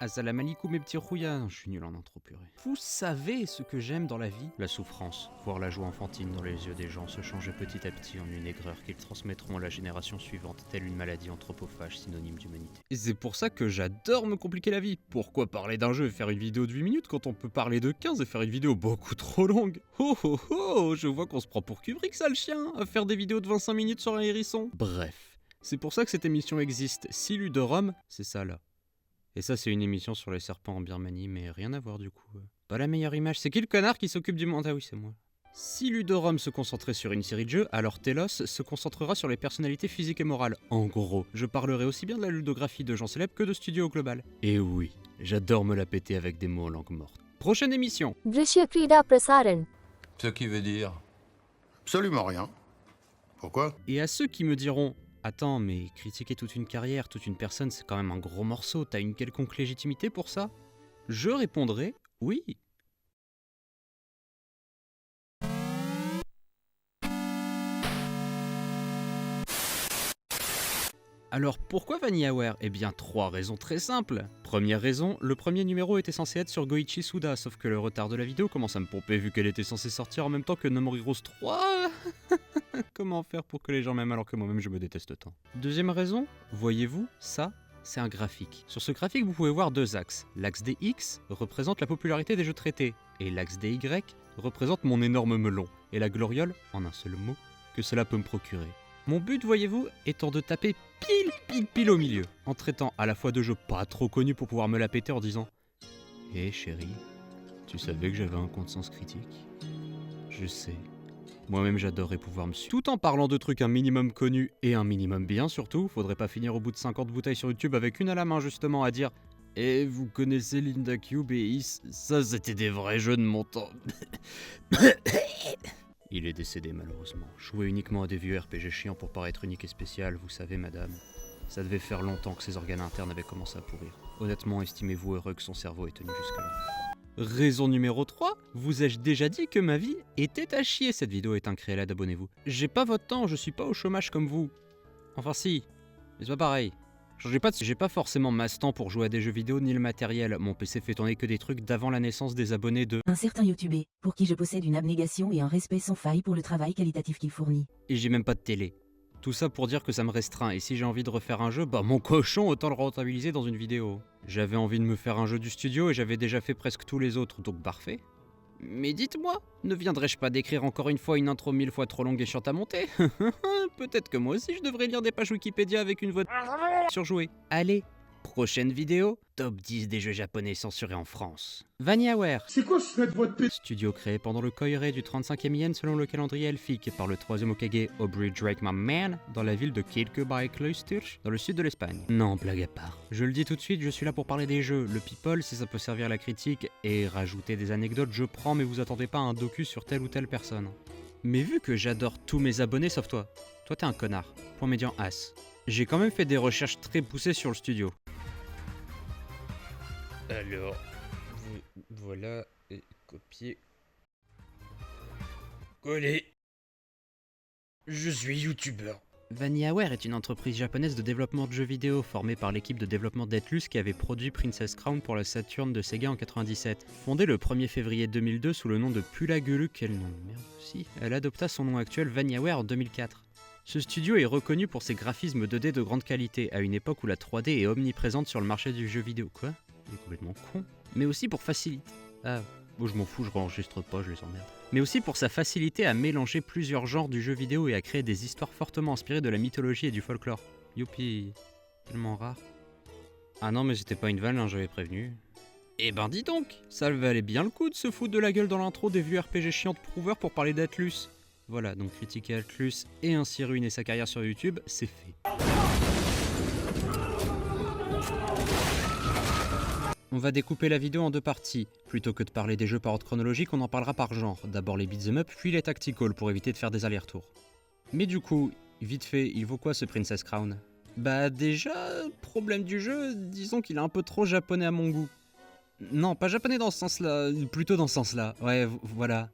Assalamu alaikum mes petits rouillards, je suis nul en intro purée. Vous savez ce que j'aime dans la vie? La souffrance, voir la joie enfantine dans les yeux des gens se changer petit à petit en une aigreur qu'ils transmettront à la génération suivante, telle une maladie anthropophage synonyme d'humanité. Et c'est pour ça que j'adore me compliquer la vie. Pourquoi parler d'un jeu et faire une vidéo de 8 minutes quand on peut parler de 15 et faire une vidéo beaucoup trop longue? Oh oh oh, je vois qu'on se prend pour Kubrick ça le chien, à faire des vidéos de 25 minutes sur un hérisson. Bref, c'est pour ça que cette émission existe. Silu de Rome, c'est ça là. Et ça, c'est une émission sur les serpents en Birmanie, mais rien à voir du coup. Pas la meilleure image. C'est qui le connard qui s'occupe du monde? Ah oui, c'est moi. Si Ludorum se concentrait sur une série de jeux, alors Telos se concentrera sur les personnalités physiques et morales. En gros, je parlerai aussi bien de la ludographie de gens célèbres que de studios au global. Et oui, j'adore me la péter avec des mots en langue morte. Prochaine émission. Drishya Krida Prasaran. Ce qui veut dire... Absolument rien. Pourquoi? Et à ceux qui me diront: attends, mais critiquer toute une carrière, toute une personne, c'est quand même un gros morceau, t'as une quelconque légitimité pour ça? Je répondrai oui. Alors pourquoi VanillaWare? Eh bien 3 raisons très simples. Première raison, le premier numéro était censé être sur Goichi Suda, sauf que le retard de la vidéo commence à me pomper vu qu'elle était censée sortir en même temps que No More Heroes 3. Comment faire pour que les gens m'aiment alors que moi-même je me déteste tant? Deuxième raison, voyez-vous, ça, c'est un graphique. Sur ce graphique, vous pouvez voir deux axes. L'axe des X représente la popularité des jeux traités, et l'axe des Y représente mon énorme melon, et la gloriole, en un seul mot, que cela peut me procurer. Mon but, voyez-vous, étant de taper pile au milieu, en traitant à la fois de jeux pas trop connus pour pouvoir me la péter en disant: hé chérie, tu savais que j'avais un compte sens critique? Je sais. Moi-même j'adorerais pouvoir me suivre. Tout en parlant de trucs un minimum connus et un minimum bien surtout, faudrait pas finir au bout de 50 bouteilles sur YouTube avec une à la main justement à dire: et vous connaissez Linda Cube et Is, ça c'était des vrais jeux de mon temps. Il est décédé malheureusement. Jouer uniquement à des vieux RPG chiants pour paraître unique et spécial, vous savez madame. Ça devait faire longtemps que ses organes internes avaient commencé à pourrir. Honnêtement, estimez-vous heureux que son cerveau ait tenu jusque-là. Raison numéro 3, vous ai-je déjà dit que ma vie était à chier? Cette vidéo est un créalat, abonnez-vous. J'ai pas votre temps, je suis pas au chômage comme vous. Enfin si, mais c'est pas pareil. J'ai pas forcément masse temps pour jouer à des jeux vidéo ni le matériel. Mon PC fait tourner que des trucs d'avant la naissance des abonnés de... Un certain YouTuber, pour qui je possède une abnégation et un respect sans faille pour le travail qualitatif qu'il fournit. Et j'ai même pas de télé. Tout ça pour dire que ça me restreint, et si j'ai envie de refaire un jeu, bah mon cochon, autant le rentabiliser dans une vidéo. J'avais envie de me faire un jeu du studio et j'avais déjà fait presque tous les autres, donc parfait. Mais dites-moi, ne viendrais-je pas d'écrire encore une fois une intro 1000 fois trop longue et chiante à monter? Peut-être que moi aussi je devrais lire des pages Wikipédia avec une voix surjouée. Allez, prochaine vidéo, top 10 des jeux japonais censurés en France. VanillaWare. C'est quoi cette voix de p... Studio créé pendant le Koirei du 35e Yen selon le calendrier elfique par le 3e Hokage Aubrey Drake My Man dans la ville de Kirkby-Kloster dans le sud de l'Espagne. Non, blague à part. Je le dis tout de suite, je suis là pour parler des jeux. Le people, si ça peut servir à la critique et rajouter des anecdotes, je prends, mais vous attendez pas un docu sur telle ou telle personne. Mais vu que j'adore tous mes abonnés sauf toi t'es un connard, point médian as. J'ai quand même fait des recherches très poussées sur le studio. Alors, voilà, copier, coller. Je suis youtubeur. VanillaWare est une entreprise japonaise de développement de jeux vidéo formée par l'équipe de développement d'Atlus qui avait produit Princess Crown pour la Saturn de Sega en 97. Fondée le 1er février 2002 sous le nom de Pulagulu, quel nom de merde aussi, elle adopta son nom actuel VanillaWare en 2004. Ce studio est reconnu pour ses graphismes 2D de grande qualité, à une époque où la 3D est omniprésente sur le marché du jeu vidéo. Quoi? Il est complètement con. Mais aussi pour faciliter... Ah, bon, je m'en fous, je réenregistre pas, je les emmerde. Mais aussi pour sa facilité à mélanger plusieurs genres du jeu vidéo et à créer des histoires fortement inspirées de la mythologie et du folklore. Youpi, tellement rare. Ah non mais c'était pas une vanne, hein, j'avais prévenu. Eh ben dis donc, ça valait bien le coup de se foutre de la gueule dans l'intro des vieux RPG chiants de Prover pour parler d'Atlus. Voilà, donc critiquer Atlus et ainsi ruiner sa carrière sur YouTube, c'est fait. On va découper la vidéo en deux parties. Plutôt que de parler des jeux par ordre chronologique, on en parlera par genre. D'abord les beat'em up, puis les tactical pour éviter de faire des allers-retours. Mais du coup, vite fait, il vaut quoi ce Princess Crown? Bah déjà, problème du jeu, disons qu'il est un peu trop japonais à mon goût. Non, pas japonais dans ce sens-là, plutôt dans ce sens-là. Ouais, voilà.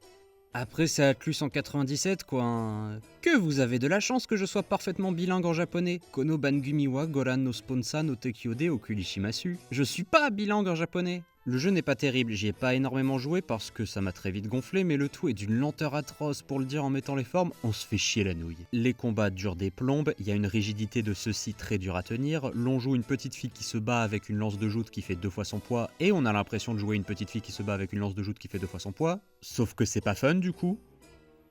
Après c'est Atlus en 97 quoi. Hein. Que vous avez de la chance que je sois parfaitement bilingue en japonais. Kono Bangumi wa Goran no Sponsa no Tekyode Okurishimasu. Je suis pas bilingue en japonais. Le jeu n'est pas terrible, j'y ai pas énormément joué parce que ça m'a très vite gonflé, mais le tout est d'une lenteur atroce pour le dire en mettant les formes, on se fait chier la nouille. Les combats durent des plombes, il y a une rigidité de ceux-ci très dure à tenir, l'on joue une petite fille qui se bat avec une lance de joute qui fait 2 fois son poids, et on a l'impression de jouer une petite fille qui se bat avec une lance de joute qui fait 2 fois son poids, sauf que c'est pas fun du coup.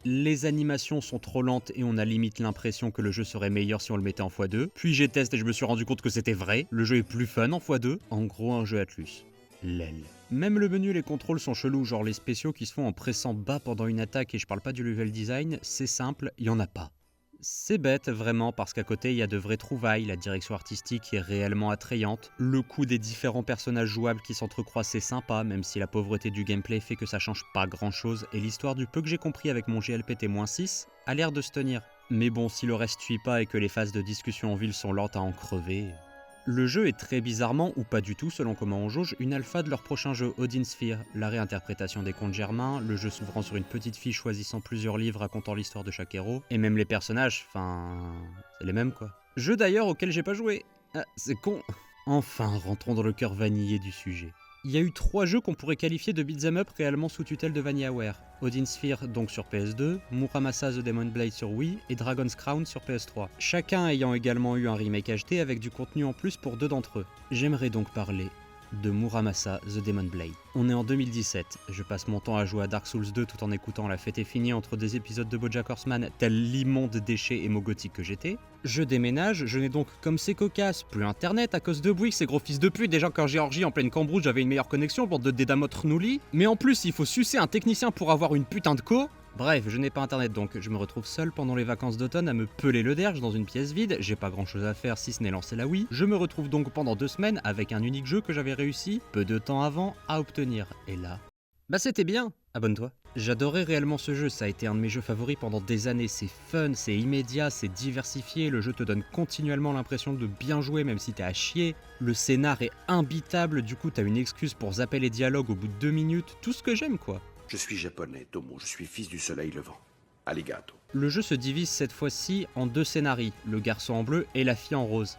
Les animations sont trop lentes et on a limite l'impression que le jeu serait meilleur si on le mettait en x2, puis j'ai testé et je me suis rendu compte que c'était vrai, le jeu est plus fun en x2, en gros un jeu Atlus. L'aile. Même le menu et les contrôles sont chelous, genre les spéciaux qui se font en pressant bas pendant une attaque et je parle pas du level design, c'est simple, y en a pas. C'est bête vraiment parce qu'à côté il y a de vraies trouvailles, la direction artistique est réellement attrayante, le coût des différents personnages jouables qui s'entrecroisent c'est sympa même si la pauvreté du gameplay fait que ça change pas grand chose et l'histoire du peu que j'ai compris avec mon GLPT-6 a l'air de se tenir. Mais bon, si le reste suit pas et que les phases de discussion en ville sont lentes à en crever... Le jeu est très bizarrement, ou pas du tout selon comment on jauge, une alpha de leur prochain jeu Odin Sphere, la réinterprétation des contes germains, le jeu s'ouvrant sur une petite fille choisissant plusieurs livres racontant l'histoire de chaque héros, et même les personnages, enfin... c'est les mêmes quoi. Jeu d'ailleurs auquel j'ai pas joué. Ah, c'est con. Enfin, rentrons dans le cœur vanillé du sujet. Il y a eu 3 jeux qu'on pourrait qualifier de beat'em up réellement sous tutelle de VanillaWare. Odin Sphere donc sur PS2, Muramasa The Demon Blade sur Wii et Dragon's Crown sur PS3. Chacun ayant également eu un remake HD avec du contenu en plus pour 2 d'entre eux. J'aimerais donc parler de Muramasa The Demon Blade. On est en 2017, je passe mon temps à jouer à Dark Souls 2 tout en écoutant La Fête est finie entre des épisodes de BoJack Horseman tel l'immonde déchet émo-gothique que j'étais. Je déménage, je n'ai donc comme c'est cocasse, plus internet à cause de Bouygues, ces gros fils de pute, déjà qu'en Géorgie en pleine Cambrousse j'avais une meilleure connexion, bande de dédamotes renoulis, mais en plus il faut sucer un technicien pour avoir une putain de co. Bref, je n'ai pas internet donc je me retrouve seul pendant les vacances d'automne à me peler le derge dans une pièce vide, j'ai pas grand chose à faire si ce n'est lancer la Wii, je me retrouve donc pendant 2 semaines avec un unique jeu que j'avais réussi, peu de temps avant, à obtenir, et là... Bah c'était bien, abonne-toi. J'adorais réellement ce jeu, ça a été un de mes jeux favoris pendant des années, c'est fun, c'est immédiat, c'est diversifié, le jeu te donne continuellement l'impression de bien jouer même si t'es à chier, le scénar est imbitable, du coup t'as une excuse pour zapper les dialogues au bout de 2 minutes, tout ce que j'aime quoi. Je suis japonais, Tomo, je suis fils du soleil levant. Arigato. Le jeu se divise cette fois-ci en 2 scénarios, le garçon en bleu et la fille en rose.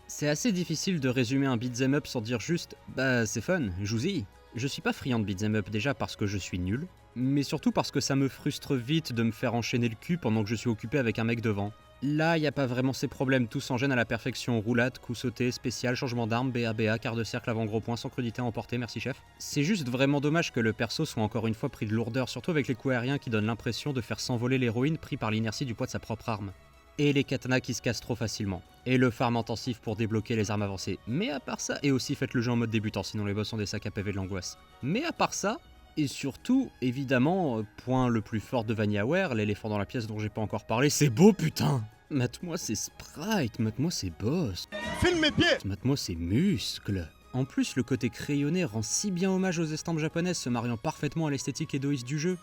C'est assez difficile de résumer un beat'em up sans dire juste « bah c'est fun, joue-y ». Je suis pas friand de beat'em up déjà parce que je suis nul, mais surtout parce que ça me frustre vite de me faire enchaîner le cul pendant que je suis occupé avec un mec devant. Là, y a pas vraiment ces problèmes, tout s'enchaîne à la perfection, roulade, coup sauté, spécial, changement d'arme, BA, quart de cercle avant gros point, sans crudité à emporter, merci chef. C'est juste vraiment dommage que le perso soit encore une fois pris de lourdeur, surtout avec les coups aériens qui donnent l'impression de faire s'envoler l'héroïne pris par l'inertie du poids de sa propre arme. Et les katanas qui se cassent trop facilement. Et le farm intensif pour débloquer les armes avancées. Mais à part ça, et aussi faites le jeu en mode débutant, sinon les boss sont des sacs à PV de l'angoisse. Mais à part ça, et surtout, évidemment, point le plus fort de VanillaWare, l'éléphant dans la pièce dont j'ai pas encore parlé, c'est beau putain! Mate-moi ces sprites, mate-moi ces boss. Filme mes pieds! Mate-moi ces muscles. En plus, le côté crayonné rend si bien hommage aux estampes japonaises, se mariant parfaitement à l'esthétique édoïste du jeu.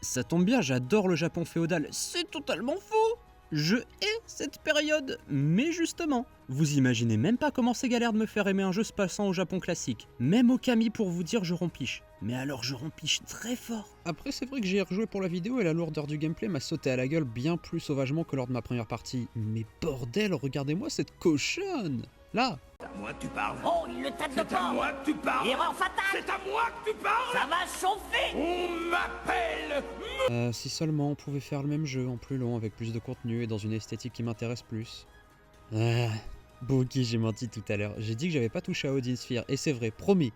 Ça tombe bien, j'adore le Japon féodal, c'est totalement faux! Je hais cette période, mais justement, vous imaginez même pas comment c'est galère de me faire aimer un jeu se passant au Japon classique. Même au Kami pour vous dire je rompiche. Mais alors je rompiche très fort. Après c'est vrai que j'ai rejoué pour la vidéo et la lourdeur du gameplay m'a sauté à la gueule bien plus sauvagement que lors de ma première partie. Mais bordel, regardez-moi cette cochonne! Là! C'est à moi que tu parles. Oh, il le traite de C'est à porc. moi que tu parles. Erreur fatale. C'est à moi que tu parles. Ça va chauffer. On m'appelle. Si seulement on pouvait faire le même jeu en plus long avec plus de contenu et dans une esthétique qui m'intéresse plus. Bon ok, j'ai menti tout à l'heure. J'ai dit que j'avais pas touché à Odin Sphere et c'est vrai, promis.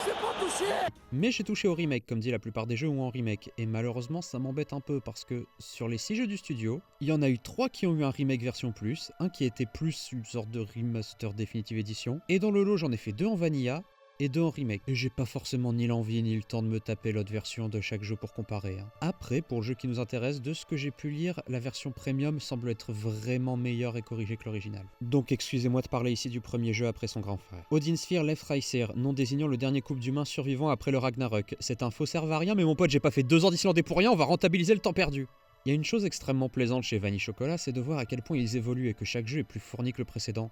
Mais j'ai touché au remake, comme dit la plupart des jeux ou en remake, et malheureusement ça m'embête un peu parce que sur les 6 jeux du studio, il y en a eu 3 qui ont eu un remake version plus, un qui était plus une sorte de remaster Definitive Edition, et dans le lot j'en ai fait 2 en vanilla et 2 en remake. Et j'ai pas forcément ni l'envie ni le temps de me taper l'autre version de chaque jeu pour comparer. Après, pour le jeu qui nous intéresse, de ce que j'ai pu lire, la version premium semble être vraiment meilleure et corrigée que l'original. Donc excusez-moi de parler ici du premier jeu après son grand frère. Odin Sphere Left Riser, nom désignant le dernier couple d'humains survivant après le Ragnarok. Cette info sert à rien, mais mon pote, j'ai pas fait 2 ans d'Islandais pour rien, on va rentabiliser le temps perdu. Il y a une chose extrêmement plaisante chez Vanille Chocolat, c'est de voir à quel point ils évoluent et que chaque jeu est plus fourni que le précédent.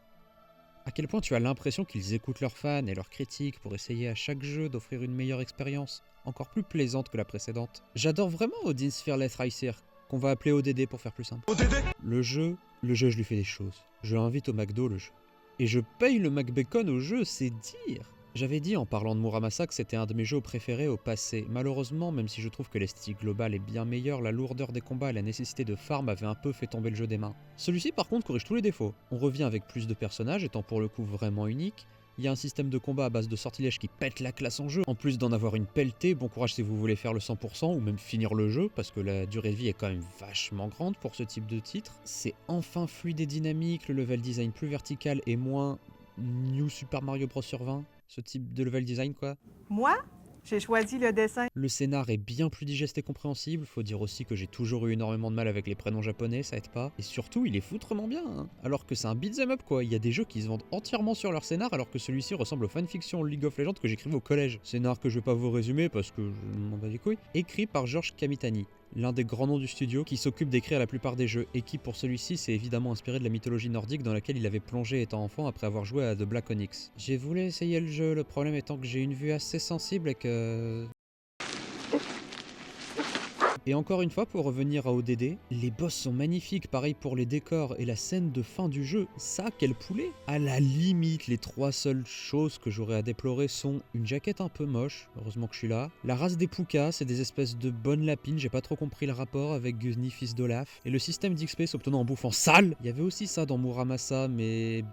À quel point tu as l'impression qu'ils écoutent leurs fans et leurs critiques pour essayer à chaque jeu d'offrir une meilleure expérience, encore plus plaisante que la précédente. J'adore vraiment Odin's Fearless Racer, qu'on va appeler ODD pour faire plus simple. Le jeu, je lui fais des choses. Je l'invite au McDo, le jeu. Et je paye le McBacon au jeu, c'est dire. J'avais dit en parlant de Muramasa que c'était un de mes jeux préférés au passé. Malheureusement, même si je trouve que l'esthétique globale est bien meilleure, la lourdeur des combats et la nécessité de farm avaient un peu fait tomber le jeu des mains. Celui-ci par contre corrige tous les défauts. On revient avec plus de personnages, étant pour le coup vraiment unique. Il y a un système de combat à base de sortilèges qui pète la classe en jeu. En plus d'en avoir une pelletée, bon courage si vous voulez faire le 100% ou même finir le jeu, parce que la durée de vie est quand même vachement grande pour ce type de titre. C'est enfin fluide et dynamique, le level design plus vertical et moins New Super Mario Bros. Sur 20. Ce type de level design quoi. Moi, j'ai choisi le dessin. Le scénar est bien plus digeste et compréhensible, faut dire aussi que j'ai toujours eu énormément de mal avec les prénoms japonais, ça aide pas. Et surtout, il est foutrement bien, hein. Alors que c'est un beat'em up quoi, il y a des jeux qui se vendent entièrement sur leur scénar alors que celui-ci ressemble aux fanfictions League of Legends que j'écrivais au collège. Scénar que je vais pas vous résumer parce que je m'en bats les couilles. Écrit par George Kamitani, l'un des grands noms du studio qui s'occupe d'écrire la plupart des jeux et qui pour celui-ci s'est évidemment inspiré de la mythologie nordique dans laquelle il avait plongé étant enfant après avoir joué à The Black Onyx. J'ai voulu essayer le jeu, le problème étant que j'ai une vue assez sensible et que... Et encore une fois, pour revenir à ODD, les boss sont magnifiques, pareil pour les décors et la scène de fin du jeu, ça, quel poulet! À la limite, les trois seules choses que j'aurais à déplorer sont une jaquette un peu moche, heureusement que je suis là, la race des Pukas, c'est des espèces de bonnes lapines, j'ai pas trop compris le rapport avec Guzni, fils d'Olaf, et le système d'XP s'obtenant en bouffant sale. Il y avait aussi ça dans Muramasa, mais...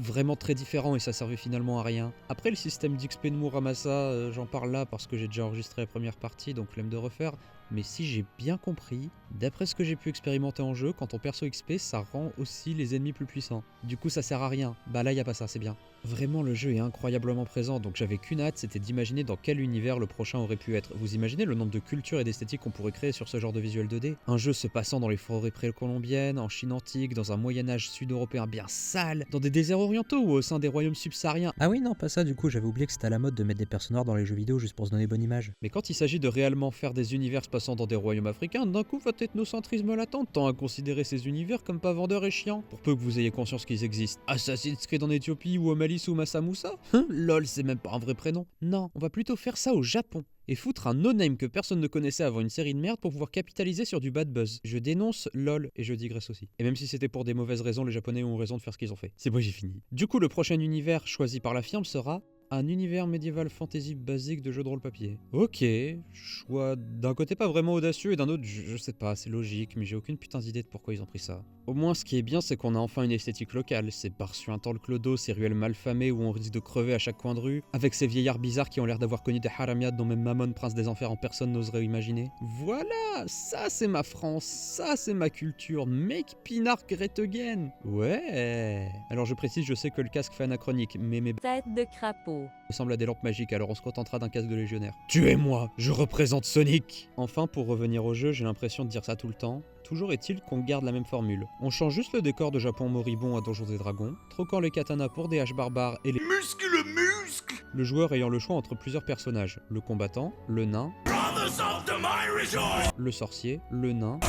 vraiment très différent et ça servait finalement à rien. Après le système d'XP de Muramasa, j'en parle là parce que j'ai déjà enregistré la première partie donc flemme de refaire, mais si j'ai bien compris, d'après ce que j'ai pu expérimenter en jeu, quand on perso XP ça rend aussi les ennemis plus puissants. Du coup ça sert à rien, bah là y a pas ça, c'est bien. Vraiment le jeu est incroyablement présent donc j'avais qu'une hâte, c'était d'imaginer dans quel univers le prochain aurait pu être. Vous imaginez le nombre de cultures et d'esthétiques qu'on pourrait créer sur ce genre de visuel 2D? Un jeu se passant dans les forêts précolombiennes, en Chine antique, dans un Moyen-Âge sud-européen bien sale, dans des déserts orientaux ou au sein des royaumes subsahariens. Ah oui, non, pas ça, du coup, j'avais oublié que c'était à la mode de mettre des personnages noirs dans les jeux vidéo juste pour se donner bonne image. Mais quand il s'agit de réellement faire des univers se passant dans des royaumes africains, d'un coup votre ethnocentrisme latent tend à considérer ces univers comme pas vendeurs et chiants, pour peu que vous ayez conscience qu'ils existent. Assassin's Creed en Éthiopie ou Omalis ou Massa Moussa? Lol, c'est même pas un vrai prénom. Non, on va plutôt faire ça au Japon. Et foutre un no-name que personne ne connaissait avant une série de merde pour pouvoir capitaliser sur du bad buzz. Je dénonce LOL et je digresse aussi. Et même si c'était pour des mauvaises raisons, les Japonais ont raison de faire ce qu'ils ont fait. C'est bon, j'ai fini. Du coup, le prochain univers choisi par la firme sera un univers médiéval fantasy basique de jeu de rôle papier. Ok, choix d'un côté pas vraiment audacieux et d'un autre, je sais pas, c'est logique, mais j'ai aucune putain d'idée de pourquoi ils ont pris ça. Au moins, ce qui est bien, c'est qu'on a enfin une esthétique locale. C'est Bar-sur-un-temps le clodo, ces ruelles malfamées où on risque de crever à chaque coin de rue, avec ces vieillards bizarres qui ont l'air d'avoir connu des haramiades dont même Mammon, prince des enfers en personne, n'oserait imaginer. Voilà, ça c'est ma France, ça c'est ma culture, make Pinard great again. Ouais. Alors je précise, je sais que le casque fait anachronique, mais mes Tête de crapaud. ressemblent à des lampes magiques, alors on se contentera d'un casque de légionnaire. Tuez-moi, je représente Sonic. Enfin, pour revenir au jeu, j'ai l'impression de dire ça tout le temps. Toujours est-il qu'on garde la même formule. On change juste le décor de Japon moribond à Donjons et Dragons, troquant les katanas pour des haches barbares et les Muscle, muscle. le joueur ayant le choix entre plusieurs personnages. Le combattant, le nain, Brothers of the my rejoice. le sorcier, le nain,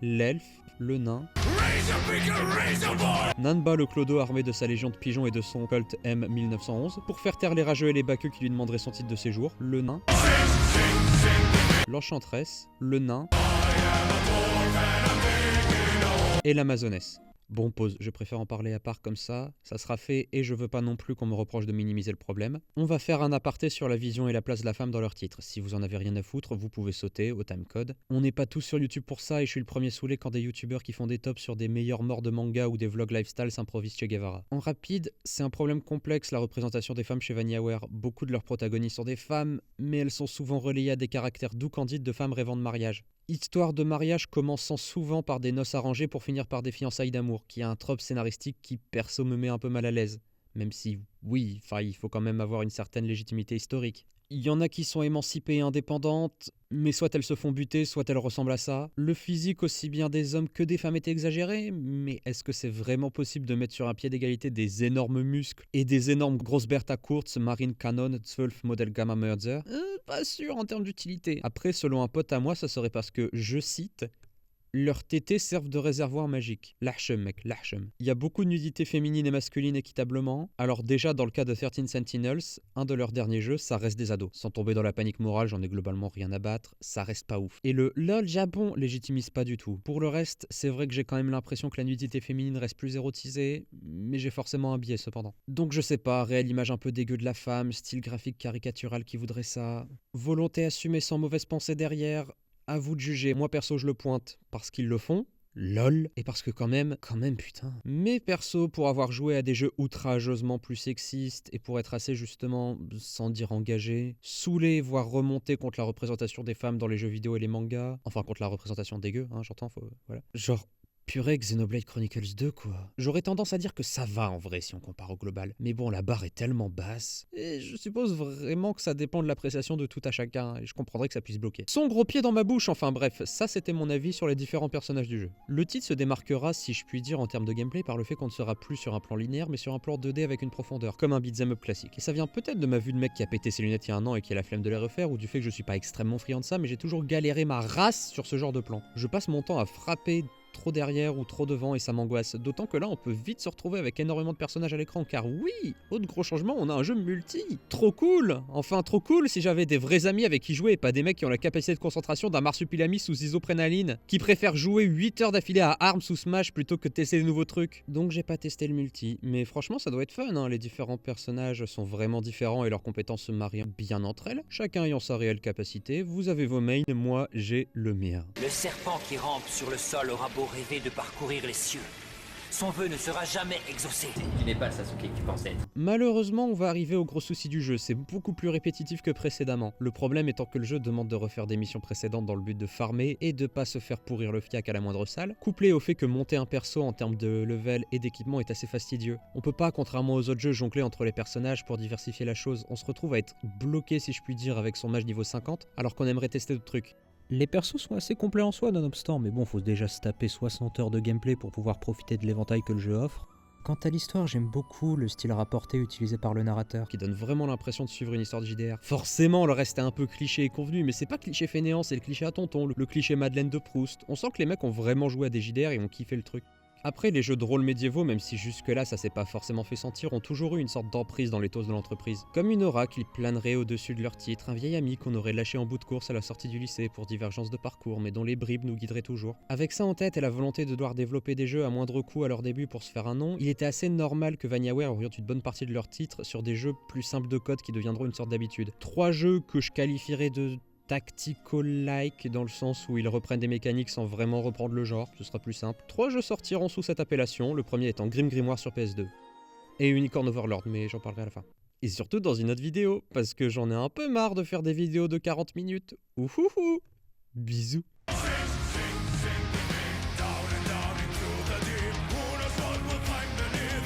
l'elfe, le nain, Razor picker, razor boy. Nanba le clodo armé de sa légion de pigeons et de son culte M1911, pour faire taire les rageux et les baqueux qui lui demanderaient son titre de séjour, le nain, l'enchanteresse, le nain et l'amazonesse. Bon, pause, je préfère en parler à part comme ça sera fait et je veux pas non plus qu'on me reproche de minimiser le problème. On va faire un aparté sur la vision et la place de la femme dans leur titre. Si vous en avez rien à foutre, vous pouvez sauter au timecode. On n'est pas tous sur YouTube pour ça et je suis le premier saoulé quand des youtubeurs qui font des tops sur des meilleurs morts de manga ou des vlogs lifestyle s'improvisent Che Guevara. En rapide, c'est un problème complexe la représentation des femmes chez VanillaWare. Beaucoup de leurs protagonistes sont des femmes, mais elles sont souvent relayées à des caractères doux candides de femmes rêvant de mariage. Histoire de mariage commençant souvent par des noces arrangées pour finir par des fiançailles d'amour, qui est un trope scénaristique qui perso me met un peu mal à l'aise. Même si, oui, il faut quand même avoir une certaine légitimité historique. Il y en a qui sont émancipées et indépendantes, mais soit elles se font buter, soit elles ressemblent à ça. Le physique aussi bien des hommes que des femmes est exagéré, mais est-ce que c'est vraiment possible de mettre sur un pied d'égalité des énormes muscles et des énormes grosses Bertha Kurtz, Marine Cannon, 12 Model Gamma Murder? Pas sûr en termes d'utilité. Après, selon un pote à moi, ça serait parce que, je cite, Leurs tétés servent de réservoir magique. L'Archem, mec, l'Archem. Il y a beaucoup de nudité féminine et masculine équitablement. Alors déjà, dans le cas de 13 Sentinels, un de leurs derniers jeux, ça reste des ados. Sans tomber dans la panique morale, j'en ai globalement rien à battre, ça reste pas ouf. Et le LOL Japon légitimise pas du tout. Pour le reste, c'est vrai que j'ai quand même l'impression que la nudité féminine reste plus érotisée, mais j'ai forcément un biais cependant. Donc je sais pas, réelle image un peu dégueu de la femme, style graphique caricatural qui voudrait ça, volonté assumée sans mauvaise pensée derrière, à vous de juger. Moi perso je le pointe parce qu'ils le font, lol, et parce que quand même putain. Mais perso, pour avoir joué à des jeux outrageusement plus sexistes et pour être assez justement, sans dire engagé, saoulé, voire remonté contre la représentation des femmes dans les jeux vidéo et les mangas, enfin contre la représentation dégueu, hein, j'entends, voilà. Genre, purée, Xenoblade Chronicles 2 quoi. J'aurais tendance à dire que ça va en vrai si on compare au global. Mais bon, la barre est tellement basse. Et je suppose vraiment que ça dépend de l'appréciation de tout à chacun. Et je comprendrais que ça puisse bloquer. Son gros pied dans ma bouche, enfin bref. Ça c'était mon avis sur les différents personnages du jeu. Le titre se démarquera, si je puis dire en termes de gameplay, par le fait qu'on ne sera plus sur un plan linéaire, mais sur un plan 2D avec une profondeur. Comme un beat'em up classique. Et ça vient peut-être de ma vue de mec qui a pété ses lunettes il y a un an et qui a la flemme de les refaire, ou du fait que je suis pas extrêmement friand de ça, mais j'ai toujours galéré ma race sur ce genre de plan. Je passe mon temps à frapper trop derrière ou trop devant et ça m'angoisse. D'autant que là on peut vite se retrouver avec énormément de personnages à l'écran car oui, autre gros changement, on a un jeu multi. Trop cool. Enfin trop cool si j'avais des vrais amis avec qui jouer et pas des mecs qui ont la capacité de concentration d'un marsupilami sous isoprénaline, qui préfèrent jouer 8 heures d'affilée à Arms ou Smash plutôt que de tester des nouveaux trucs. Donc j'ai pas testé le multi, mais franchement ça doit être fun hein. Les différents personnages sont vraiment différents et leurs compétences se marient bien entre elles, chacun ayant sa réelle capacité. Vous avez vos mains, moi j'ai le mien. Le serpent qui rampe sur le sol aura beau rêver de parcourir les cieux, son vœu ne sera jamais exaucé. Tu n'es pas le Sasuke que tu pensais être. Malheureusement, on va arriver au gros souci du jeu, c'est beaucoup plus répétitif que précédemment. Le problème étant que le jeu demande de refaire des missions précédentes dans le but de farmer et de pas se faire pourrir le fiac à la moindre salle, couplé au fait que monter un perso en termes de level et d'équipement est assez fastidieux. On peut pas, contrairement aux autres jeux, jongler entre les personnages pour diversifier la chose, on se retrouve à être bloqué si je puis dire avec son mage niveau 50, alors qu'on aimerait tester d'autres trucs. Les persos sont assez complets en soi nonobstant, mais bon, faut déjà se taper 60 heures de gameplay pour pouvoir profiter de l'éventail que le jeu offre. Quant à l'histoire, j'aime beaucoup le style rapporté utilisé par le narrateur, qui donne vraiment l'impression de suivre une histoire de JDR. Forcément, le reste est un peu cliché et convenu, mais c'est pas cliché fainéant, c'est le cliché à tonton, le cliché Madeleine de Proust. On sent que les mecs ont vraiment joué à des JDR et ont kiffé le truc. Après, les jeux de rôle médiévaux, même si jusque-là ça s'est pas forcément fait sentir, ont toujours eu une sorte d'emprise dans l'éthos de l'entreprise. Comme une aura qui planerait au-dessus de leur titre, un vieil ami qu'on aurait lâché en bout de course à la sortie du lycée pour divergence de parcours, mais dont les bribes nous guideraient toujours. Avec ça en tête et la volonté de devoir développer des jeux à moindre coût à leur début pour se faire un nom, il était assez normal que VanillaWare oriente une bonne partie de leur titre sur des jeux plus simples de code qui deviendront une sorte d'habitude. 3 jeux que je qualifierais de tactical-like dans le sens où ils reprennent des mécaniques sans vraiment reprendre le genre, ce sera plus simple. 3 jeux sortiront sous cette appellation, le premier étant Grim Grimoire sur PS2. Et Unicorn Overlord, mais j'en parlerai à la fin. Et surtout dans une autre vidéo, parce que j'en ai un peu marre de faire des vidéos de 40 minutes. Ouhouhou. Bisous.